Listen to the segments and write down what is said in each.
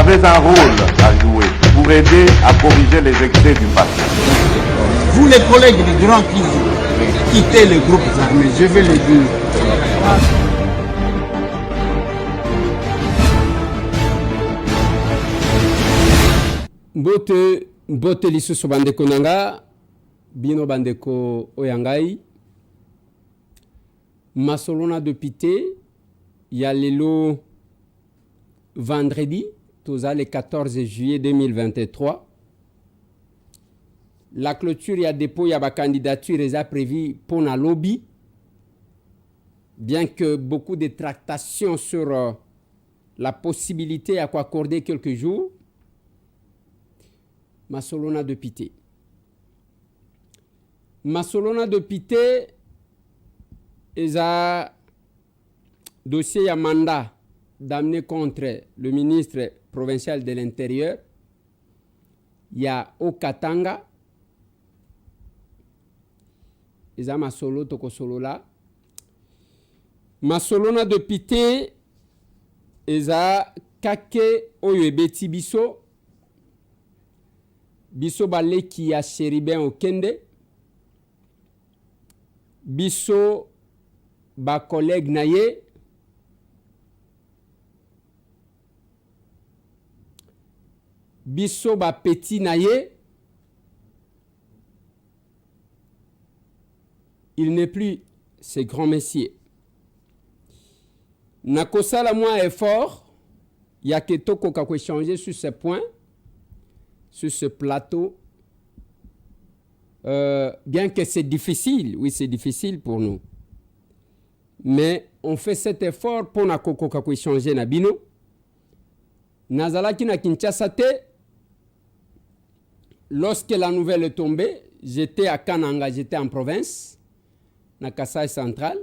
avez un rôle à jouer pour aider à corriger les excès du passé. Vous les collègues du Grand qui quittez les groupes armés, je vais le dire. Mbote lisusu bandeko nanga bino bandeko oyangai masolona depuis y a lelo vendredi toza le 14 juillet 2023 la clôture ya dépôt ya ba candidature est prévue pour na lobby bien que beaucoup de tractations sur la possibilité à quoi accorder quelques jours. Masolona de Pité. Masolona de Pité est un dossier à mandat d'amener contre le ministre provincial de l'Intérieur. Il y a Okatanga. Il y a Masolo Tokosolola. Masolona de Pité est un Kake Oyebeti Biso. Biso baleki ya Chéribin Okende. Biso ba collègue naye. Biso ba petit naye. Il n'est plus ce grand messier. Nakosala moi effort. Ya que toko kako échanger sur ce point. Sur ce plateau, bien que c'est difficile, oui c'est difficile pour nous, mais on fait cet effort pour na koko kako échanger na bino. Nazalaki na Kinshasa te, lorsque la nouvelle est tombée, j'étais à Kananga, j'étais en province, na Kasai central,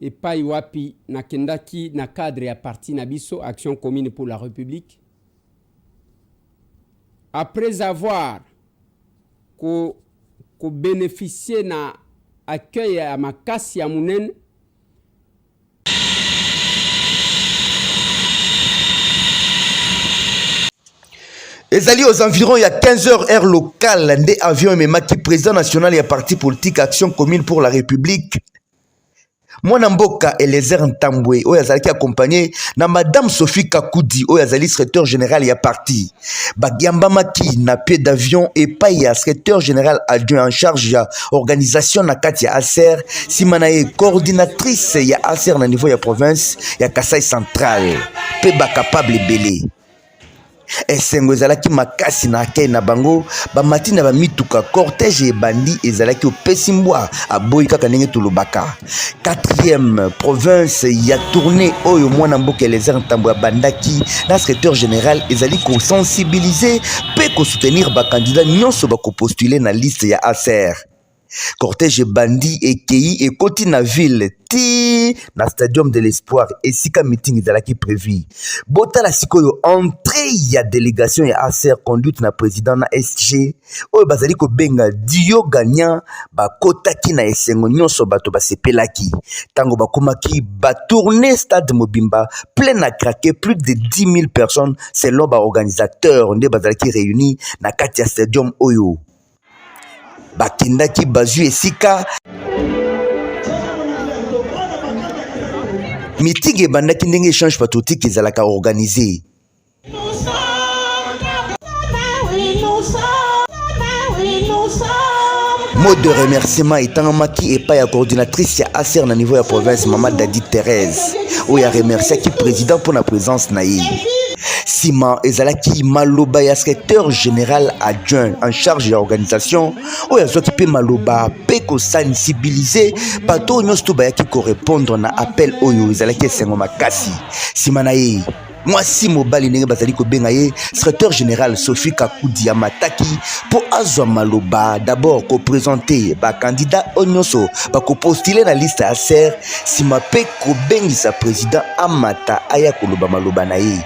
et pa iwapi na kendaki na cadre ya parti na biso Action commune pour la République. Après avoir bénéficié d'un accueil à Makasi à Mounen, ezali aux environs il y a 15h heure locale ndé avion memaki président national et parti politique Action commune pour la République Mwana mboka Eliezer Ntambwe oyo azalaki accompagné na madame Sophie Kakoudi oyo azali secrétaire général ya parti bagiambamaki na pied d'avion et pa ya secrétaire général adjoint en charge ya organisation na kati ya ASER simana ye coordinatrice ya ASER na niveau ya province ya Kasai central pe ba capable belé esengo ezalaki makasi na akei na bango bamati na bamituka cortège ebandi ezalaki opesi mbwa aboyi kaka ndenge tolobaka 4e province ya tournée oyo mwana mboka Eliezer Ntambwe abandaki na secrétaire général ezali kosensibiliser pe kosoutenir bakandidat nyonso bakopostule na liste ya ASER. Cortège ebandi ekei ekoti na ville ti na stadium de l'espoir esika meeting ezalaki prévu botala sikoyo entrée ya délégation ya ASER conduite na président na SG oyo bazali kobenga Dio Gagnant bakotaki na esengo nyonso bato basepelaki tango bakomaki batourner stade Mobimba plein à craquer plus de 10 000 personnes selon ba organisateur nde bazalaki réunis na kati ya stadium oyo bakindaki bazu esika meeting ebandaki ndenge échange patriotique ezalaka organisé. Mot de remerciement etangamaki epai ya coordinatrice ya ASER na niveau ya province Mama Dadi Thérèse oyo remerciaki président pour la présence na ye. Sima ezalaki maloba ya secrétaire général adjoint en charge de l'organisation oyo azwaki pe maloba pe kosensibiliser bato nyonso bayaki korépondre na appel oyo ezalaki esengo makasi. Sima na ye mwasi mobali ndenge bazali kobenga ye secrétaire général Sophie Kakoudi amataki po azwa maloba d'abord ko présenter ba candidat nyonso ba ko postuler na liste ya ASER sima pe ko bengisa président amata aya koloba maloba na ye.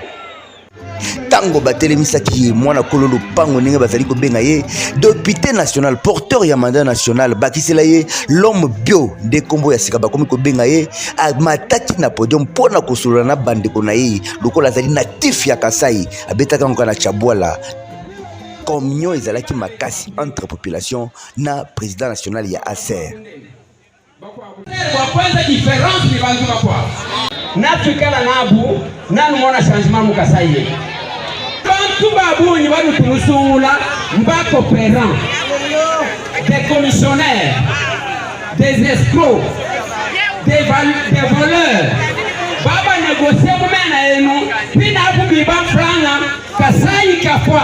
tango batelemisaki ye mwana kololo pango ndenge bazali kobenga ye député national porteur ya mandat national bakisela ye l'homme bio nde kombo ya sika bakomi kobenga ye amataki na podium mpona kosolola na bandeko na ye lokola azali natif ya Kasai abetaka ngo na Chabwala. Communion ezalaki makasi entre population na président national ya ASER. Kwanza différence ni bantu bakwa na tukala nabu nanu mona changement mu Kasai bantu babu ni badu tunusula mbako parents des commissionnaires des escrocs des voleurs baba négocier mumena yenu pina hapo biba franga Kasai kafwa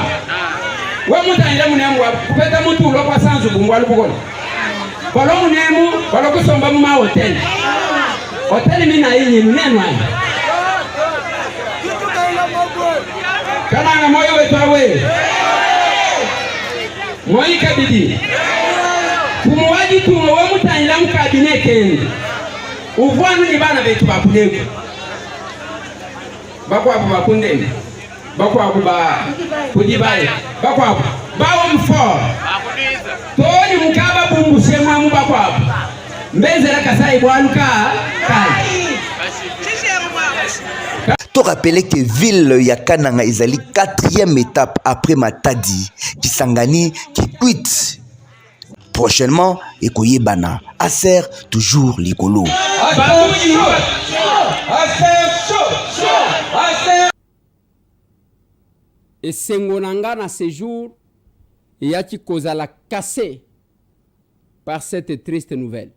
wa mutanyira munemu kupeta mutu lokwa sanzu bungwalu bukona balo munemu balo kusomba mu hotel hotel mina yinyi nenu ayi kana moyo wetu awe moyo kabidi kumuwaji tumo wa mutanyira mu cabinet kendi uvwanu ni bana betu bakulego bakwapo bakundeni bakwapo ba kudibaye bakwapo bawo mfo toni mukaba bumbushe mwamu bakwapo mbezera Kasai bwaluka kai. To rappeler que ville ya Kananga ezali 4e étape après Matadi, Kisangani, Kikwit. Prochainement, Ekoyebana, ASER toujours likolo. Et Sengonanga na ce jour, il y a qui cause la cassée par cette triste nouvelle.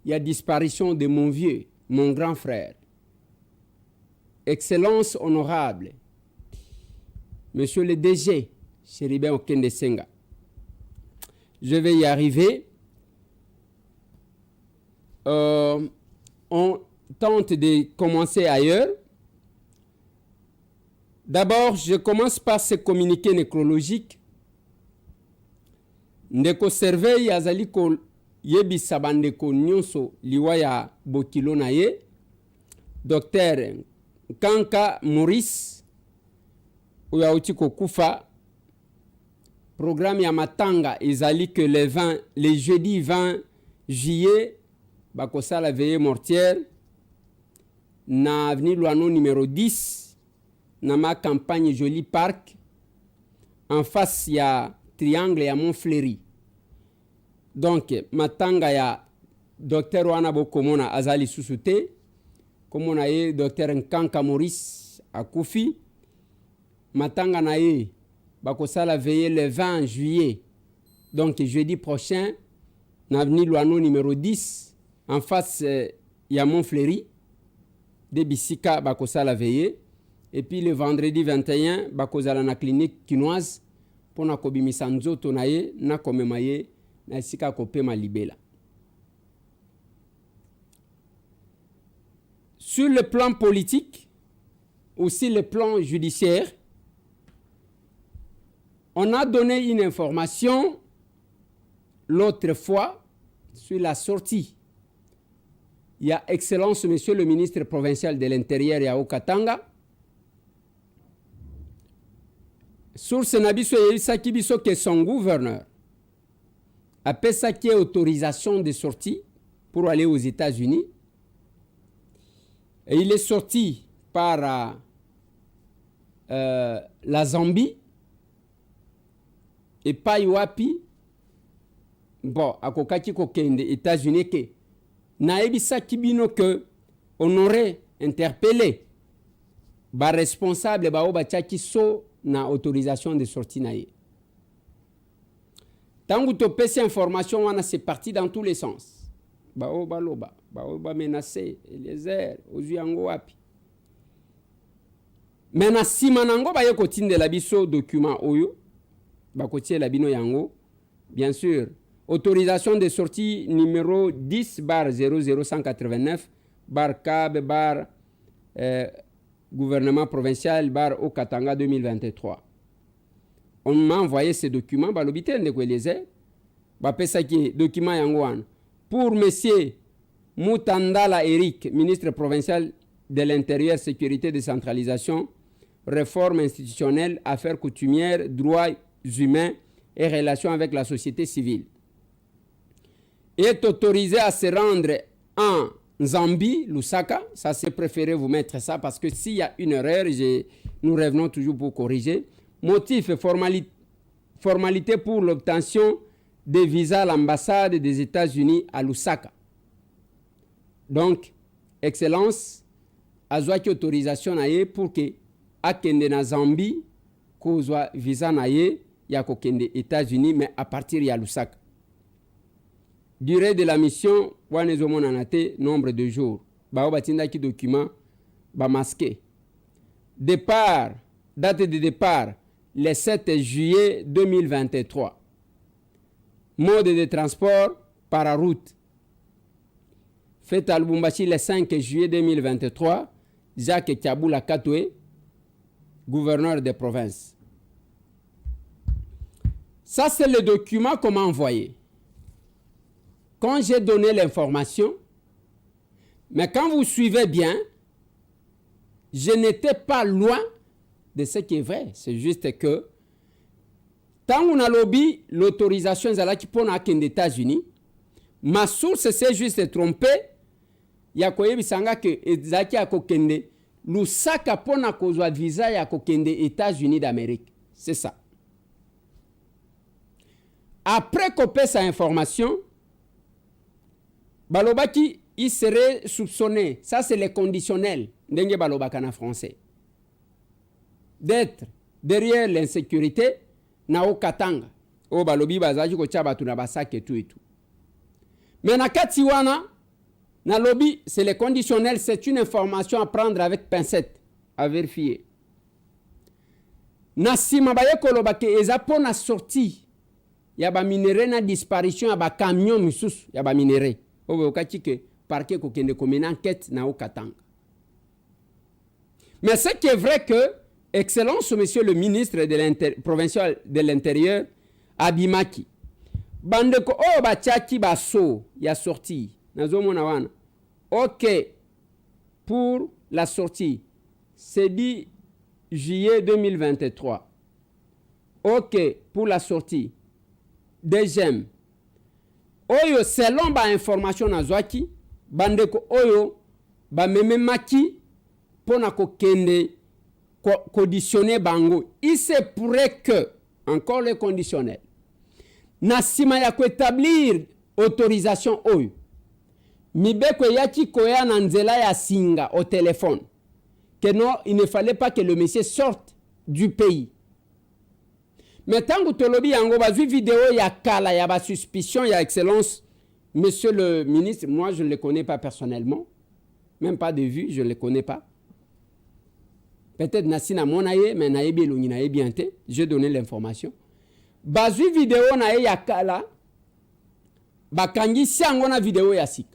Il y a disparition de mon vieux, mon grand frère. Excellence honorable, Monsieur le DG, Chéribin Okende Senga. Je vais y arriver. On tente de commencer ailleurs. D'abord, je commence par ce communiqué nécrologique. Ndeko surveille azali ko yebisa bandeko nyonso liwa ya bokilo na ye. Docteur Kanka Maurice oya utiko kufa. Programme ya matanga ezali que le jeudi 20 juillet bakosa la veillée mortière na avenue Luano numéro 10 na ma campagne Joli Park en face ya triangle ya Montfleury. Donc matanga ya docteur wana bokomona azali susute komona ye docteur Nkanka Maurice akufi matanga na ye bakosala veillée le 20 juillet donc jeudi prochain na avenue Luano numéro 10 en face ya Montfleury de Bisika bakosala veillée et puis le vendredi 21 bakozala na clinique kinoise pona kobimisa nzoto na ye na komema ye na sika kopema libela. Sur le plan politique, aussi le plan judiciaire, on a donné une information l'autre fois sur la sortie. Il y a Excellence Monsieur le ministre provincial de l'Intérieur ya Okatanga. Source Nabiso Yelisaki Biso que son gouverneur a pesaki autorisation de sortie pour aller aux États-Unis. Et il est sorti par la Zambie et pas Iwapi. Bon, à kokaki kokende États-Unis que naebisa kibino que on aurait interpellé ba responsable ba obachaki so na autorisation de sortie na ye. Tangu to pesi information wana c'est parti dans tous les sens. Ba obaloba, ba oba menacé Eliezer ozuyango wapi. Mena simanango ba yeko tindela biso document oyo ba kotie la bino yango. Bien sûr, autorisation de sortie numéro 10/00189 /CAB gouvernement provincial Okatanga 2023. On m'a envoyé ces documents ba l'hôpital de Kweleze ba pesaki document yango pour monsieur Mutandala Eric, ministre provincial de l'Intérieur, Sécurité, Décentralisation, réforme institutionnelle, affaires coutumières, droits humains et relations avec la société civile. Est autorisé à se rendre en Zambie, Lusaka. Ça, c'est préféré vous mettre ça parce que s'il y a une erreur, nous revenons toujours pour corriger. Motif et formalité pour l'obtention des visas à l'ambassade des États-Unis à Lusaka. Donc, Excellence, azwaki autorisation na ye pour que akende na Zambie kozwa visa na ye ya kokende États-Unis mais à partir ya Lusaka. Durée de la mission wana ezomona te nombre de jours. Bao batindaki document ba masqué. Départ, date de départ le 7 juillet 2023. Mode de transport par route. Fait à Lubumbashi le 5 juillet 2023. Jacques Kabula Katoué, gouverneur des provinces. Ça, c'est le document qu'on m'a envoyé. Quand j'ai donné l'information, mais quand vous suivez bien, je n'étais pas loin de ce qui est vrai. C'est juste que, tant on a lobby l'autorisation qui pour les États-Unis, ma source s'est juste trompée. Il y a quoi bisanga que ezaki akokende Lusaka pona kozwa visa ya kokende États-Unis d'Amérique. C'est ça. Après qu'on paie sa information, balobaki il serait soupçonné. Ça c'est le conditionnel. Ndenge balobaka na français. D'être derrière l'insécurité na okatanga. O balobi bazaki ko tcha batu na basake tout et tout. Mais na kati wana na lobby, c'est le conditionnel, c'est une information à prendre avec pincette, à vérifier. Na sima baye kolobake eza pona sorti ya ba minéré na disparition ya ba camion misusu ya ba minéré. Obe okati ke parquet ko kende ko mena enquête na okatanga. Mais ce qui est vrai que Excellence monsieur le ministre de provincial de l'Intérieur Abimaki bande ko o ba tchaki ba so ya sorti. Ok, pour la sortie, c'est dit juillet 2023. Ok, pour la sortie. Deuxième. Oyo, selon ba information na zwaki, bande ko oyo, ba meme maki, pona ko kende, conditionner bango. Il se pourrait que, encore le conditionnel, na sima ya ko établir autorisation oyo. Mibeko yaki koya na nzela ya singa au téléphone. Que non, il ne fallait pas que le monsieur sorte du pays. Mais tant que tolobi yango bazui vidéo ya kala ya ba suspicion ya Excellence, monsieur le ministre, moi je ne le connais pas personnellement, même pas de vue, je ne le connais pas. Peut-être nasina monaye, mais naebi lungi naebi ante, j'ai donné l'information. Bazui vidéo na ya kala, bakangi siango na vidéo ya sika.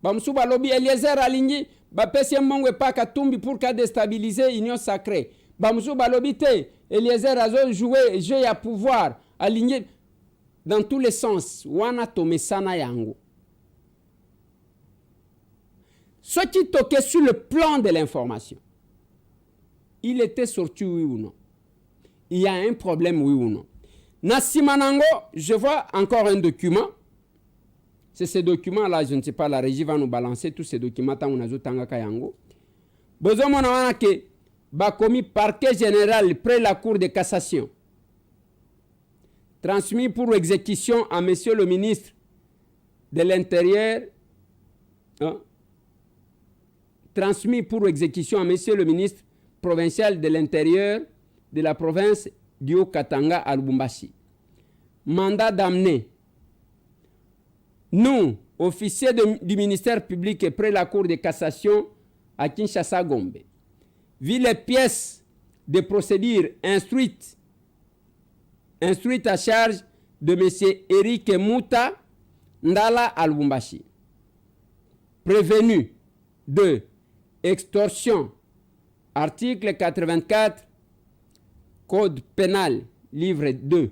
Bamsou balobi Eliezer alingi bapesi mbongwe pa katumbi pour ka déstabiliser union sacrée. Bamsou balobi te Eliezer azo jouer jeu ya pouvoir aligné dans tous les sens. Wana tomesana yango. Ce qui toquait sur le plan de l'information. Il était sorti oui ou non. Il y a un problème oui ou non. Nasimanango, je vois encore un document. C'est ces documents-là, je ne sais pas, la régie va nous balancer tous ces documents tant on a zotanga kayango. Besoin mon wana ke ba commis parquet général près la cour de cassation. Transmis pour exécution à monsieur le ministre de l'Intérieur. Transmis pour exécution à monsieur le ministre provincial de l'Intérieur de la province du Haut-Katanga à Lubumbashi. Mandat d'amener. Nous, officiers du ministère public et près la cour de cassation à Kinshasa Gombe, vu les pièces de procédure instruites à charge de M. Eric Mouta Ndala à Lubumbashi, prévenu de extorsion, article 84, code pénal, livre 2,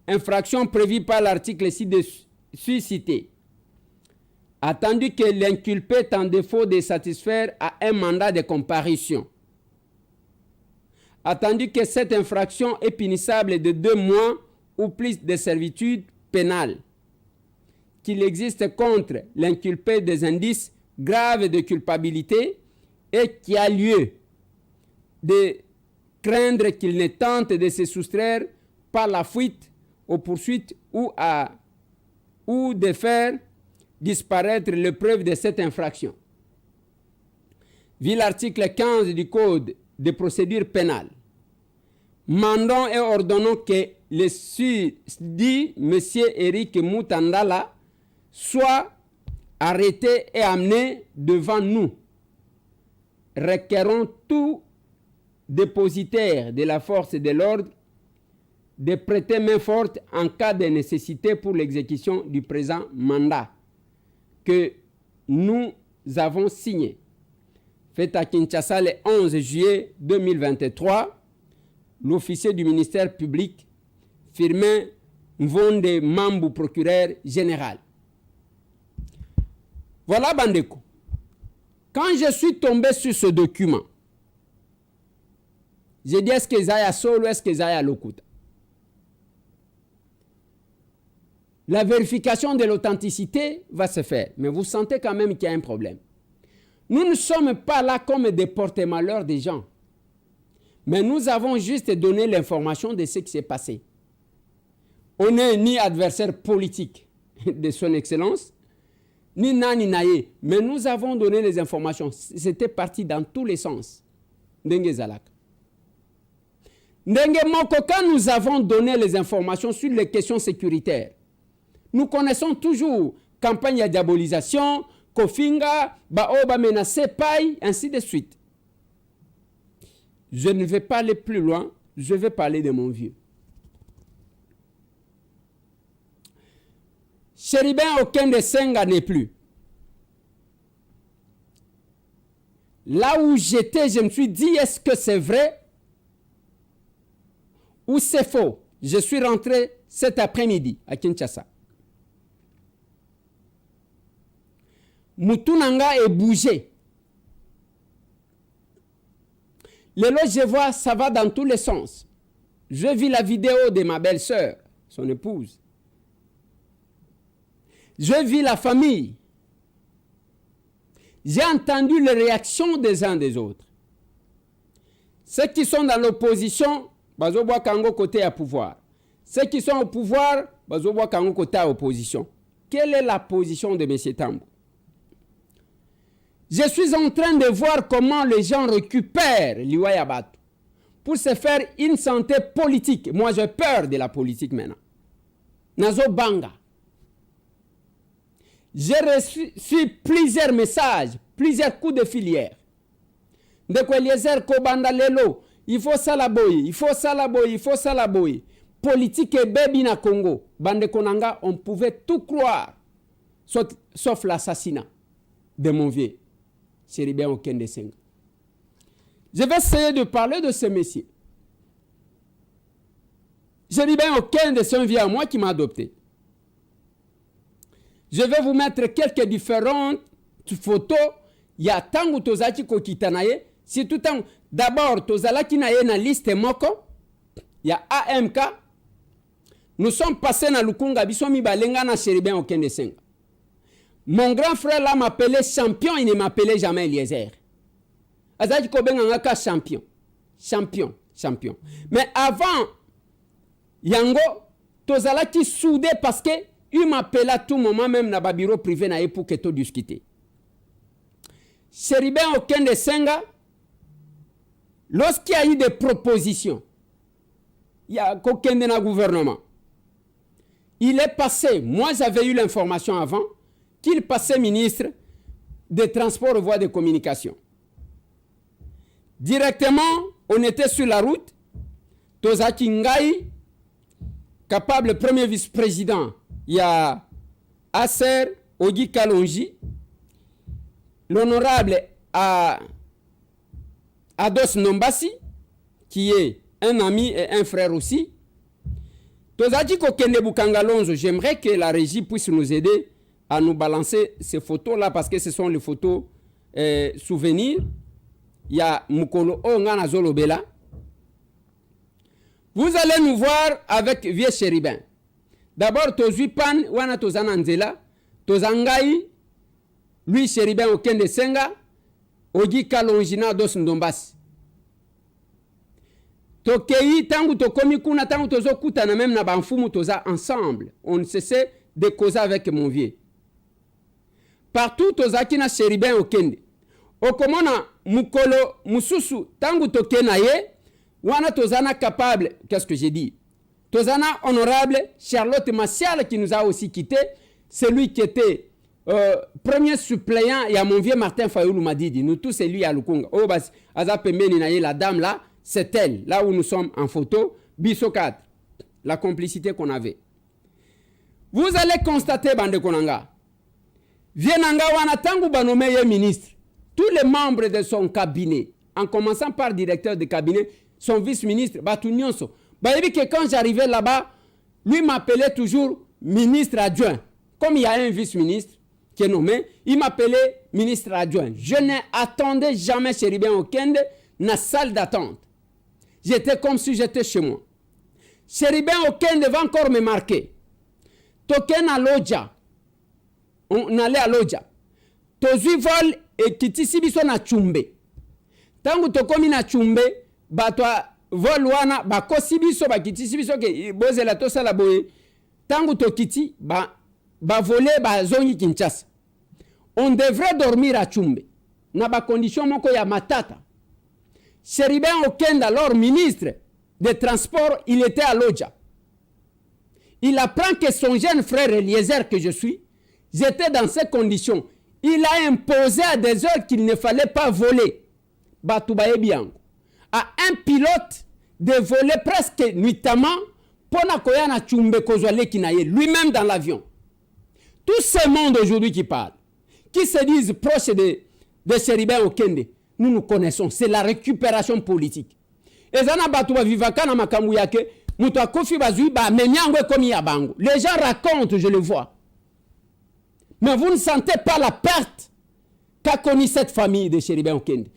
infraction prévue par l'article suscité, attendu que l'inculpé est en défaut de satisfaire à un mandat de comparution. attendu que cette infraction est punissable de 2 mois ou plus de servitude pénale, qu'il existe contre l'inculpé des indices graves de culpabilité et qu'il y a lieu de craindre qu'il ne tente de se soustraire par la fuite aux poursuites ou de faire disparaître les preuves de cette infraction. Vu l'article 15 du Code de procédure pénale, mandons et ordonnons que le dit M. Eric Mutandala soit arrêté et amené devant nous. Requérons tout dépositaire de la force de l'ordre de prêter main forte en cas de nécessité pour l'exécution du présent mandat que nous avons signé. Fait à Kinshasa le 11 juillet 2023, l'officier du ministère public, Firmin Mvonde Mambu, procureur général. Voilà, Bandeko. Quand je suis tombé sur ce document, j'ai dit, est-ce que Zaya Solo, est-ce que Zaya Lokuta? La vérification de l'authenticité va se faire, mais vous sentez quand même qu'il y a un problème. Nous ne sommes pas là comme des porte-malheurs des gens, mais nous avons juste donné l'information de ce qui s'est passé. On n'est ni adversaire politique de son excellence, ni nani naye, mais nous avons donné les informations. C'était parti dans tous les sens. Ndenge Zalak. Ndenge Mokoka, nous avons donné les informations sur les questions sécuritaires. Nous connaissons toujours campagne de diabolisation, Kofinga, Baoba menacé, Paille, ainsi de suite. Je ne vais pas aller plus loin, je vais parler de mon vieux. Chéribin Okende Senga n'est plus. Là où j'étais, je me suis dit, est-ce que c'est vrai ou c'est faux? Je suis rentré cet après-midi à Kinshasa. Moutounanga est bougé. Le lot, je vois, ça va dans tous les sens. Je vis la vidéo de ma belle-sœur, son épouse. Je vis la famille. J'ai entendu les réactions des uns des autres. Ceux qui sont dans l'opposition, bazoboa kango côté à pouvoir. Ceux qui sont au pouvoir, bazoboa kango côté à opposition. Quelle est la position de M. Tambo? Je suis en train de voir comment les gens récupèrent l'Iwayabatu pour se faire une santé politique. Moi, j'ai peur de la politique maintenant. Nazo Banga. J'ai reçu plusieurs messages, plusieurs coups de filière. De quoi Eliezer Kobanda Lelo, il faut ça la boy, il faut ça la boy, il faut ça la boy. Politique et baby na Congo. Bande Konanga, on pouvait tout croire, sauf l'assassinat de mon vieux. Chéribin Okende Senga. Je vais essayer de parler de ce monsieur. Chéribin Okende, c'est un vieux à moi qui m'a adopté. Je vais vous mettre quelques différentes photos. Il y a tangu tozaki kokitanaye. Si tout temps, d'abord, tozalaki na ye na liste moko. Il y a AMK. Nous sommes passés na Lukunga, bisomi balenga na Chéribin Okende Senga. Mon grand frère là m'appelait champion, il ne m'appelait jamais Eliezer. Azaki Kobenganga champion. Champion, champion. Mais avant, Yango, tozalaki soudé parce que il m'appelait à tout moment, même dans le bureau privé, pour que tout discuter. Chéribin Okende Senga, lorsqu'il y a eu des propositions, il y a aucun de gouvernement. Il est passé, moi j'avais eu l'information avant, qu'il passait ministre des Transports et Voies de Communication. Directement, on était sur la route. Tozaki Ngai, capable premier vice-président, il y a Aser Ogi Kalonji, l'honorable Ados Nombasi, qui est un ami et un frère aussi. Tozaki Kokende Bukangalonzo, j'aimerais que la régie puisse nous aider à nous balancer ces photos-là parce que ce sont les photos souvenirs. Il y a Mukolo Ongana Zolobela. Vous allez nous voir avec vieux chérubin. D'abord, tozui pan, wana tozana nzela, tozangai, lui chérubin au kende senga, ogi kalongina dos ndombasi. Tokei, tangu tokomi kuna, tangu tozo kutana même na banfumu toza ensemble. On ne cessait de causer avec mon vieux. Partout tozaki na chérubin au kende. Okomona mukolo mususu, tangu tokena ye, wana tozana capable, qu'est-ce que j'ai dit? Tozana honorable Charlotte Massial qui nous a aussi quitté, celui qui était premier suppléant, il y a mon vieux Martin Fayoulou Madidi, nous tous c'est lui à Lukunga. Oh bas azapemeni na ye, la dame là, c'est elle, là où nous sommes en photo, Bisso 4, la complicité qu'on avait. Vous allez constater bande konanga. Vienanga wana tangu banomé ye ministre, tous les membres de son cabinet, en commençant par directeur de cabinet, son vice-ministre, Batunyonso. Bayebi que quand j'arrivais là-bas, lui m'appelait toujours ministre adjoint. Comme il y a un vice-ministre qui est nommé, il m'appelait ministre adjoint. Je n'attendais jamais Chérubin Okende dans la salle d'attente. J'étais comme si j'étais chez moi. Chérubin Okende va encore me marquer. Token à Lodja. On allait à Lodja. Tozui vol et kitisi biso na chumbe. Tangu tokomi na chumbe, batwa vol wana bakosi biso bakitisi biso ke bozela tosala boye. Tangu tokiti ba voler ba zongi Kinshasa. On devrait dormir à chumbe. Na ba condition moko ya matata. Chérubin Okende, alors ministre des Transports, il était à Lodja. Il apprend que son jeune frère Eliezer que je suis, j'étais dans ces conditions. Il a imposé à des heures qu'il ne fallait pas voler. Batoubaye Biango. À un pilote de voler presque nuitamment pour na chumbe kozwale kinaye, lui-même dans l'avion. Tout ce monde aujourd'hui qui parle, qui se disent proches de Chérubin Okende, nous connaissons. C'est la récupération politique. Et zana batouba vivaka na makambu yake, mutu akofi bazui ba menyangwe komi ya bango. Les gens racontent, je le vois. Mais vous ne sentez pas la perte qu'a connue cette famille de Chérubin Okende.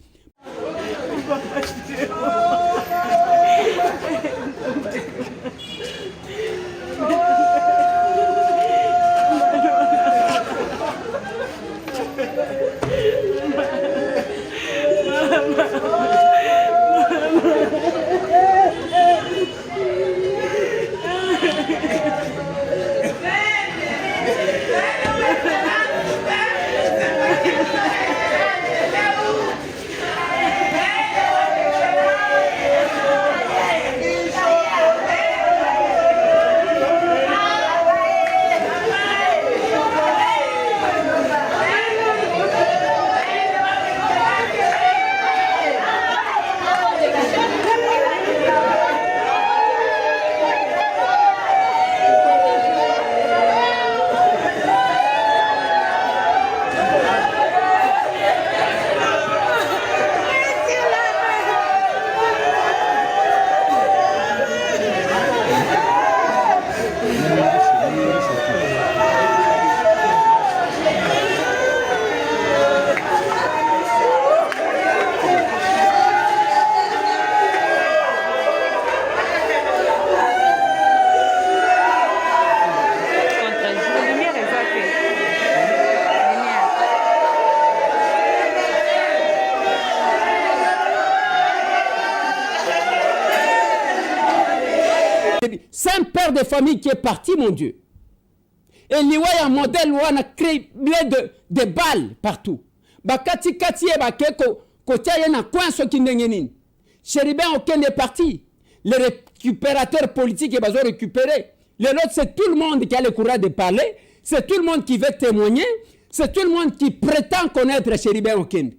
C'est un père de famille qui est parti, mon Dieu. Et il y a un modèle où on a créé de balles partout. Bakati kati e bakeko kotia na coin so kindengenin. Chérubin Okende est parti. Les récupérateurs politiques ils vont récupérer. Les autres c'est tout le monde qui a le courage de parler, c'est tout le monde qui veut témoigner, c'est tout le monde qui prétend connaître Chérubin Okende.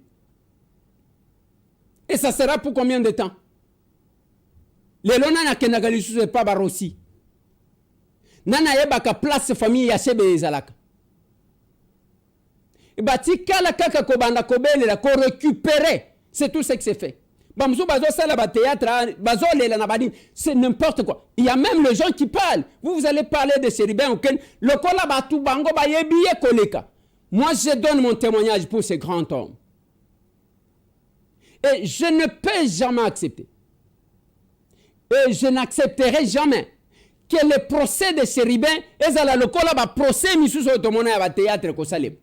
Et ça sera pour combien de temps? Les lona na kenagalisu c'est pas barossi. Nana yebaka place famille ya chebe ezalaka. Et bati kala kaka kobanda kobele la ko récupérer, c'est tout ce que c'est fait. Bamzo bazo sala ba théâtre, bazo lela na badine, c'est n'importe quoi. Il y a même les gens qui parlent. Vous allez parler de Chérubin Okende, le kola batu bango ba yebiye koleka. Moi je donne mon témoignage pour ce grand homme. Et je ne peux jamais accepter Et je n'accepterai jamais que le procès de Chéribin est à la locola ba procès misusu otomona ya ba théâtre ko salem.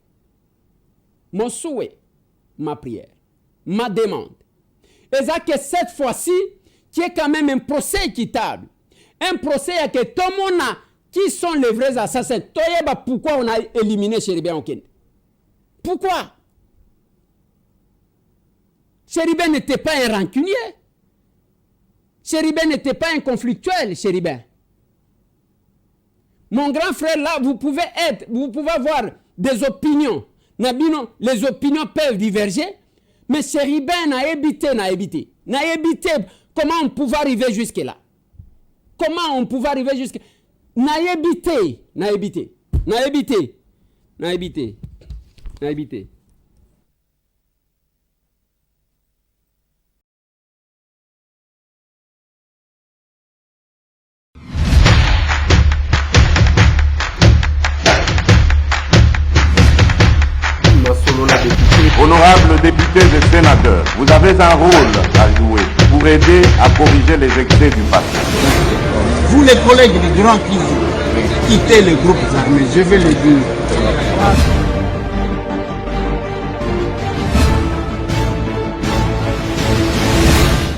Mon souhait, ma prière, ma demande, est que cette fois-ci, qui est quand même un procès équitable, un procès à que tout le monde a, qui sont les vrais assassins. Pourquoi on a éliminé Chéribin Okende? Pourquoi? Chéribin n'était pas un rancunier. Chéribin n'était pas un conflictuel, Chéribin. Mon grand frère, là, vous pouvez avoir des opinions. Les opinions peuvent diverger, mais Chéribin n'a évité. Comment on pouvait arriver jusque-là? Comment on pouvait arriver jusque-là? N'a évité. Honorables députés et sénateurs, vous avez un rôle à jouer pour aider à corriger les excès du passé. Vous les collègues du Grand Kivu, quittez les groupes armés, je vais le dire.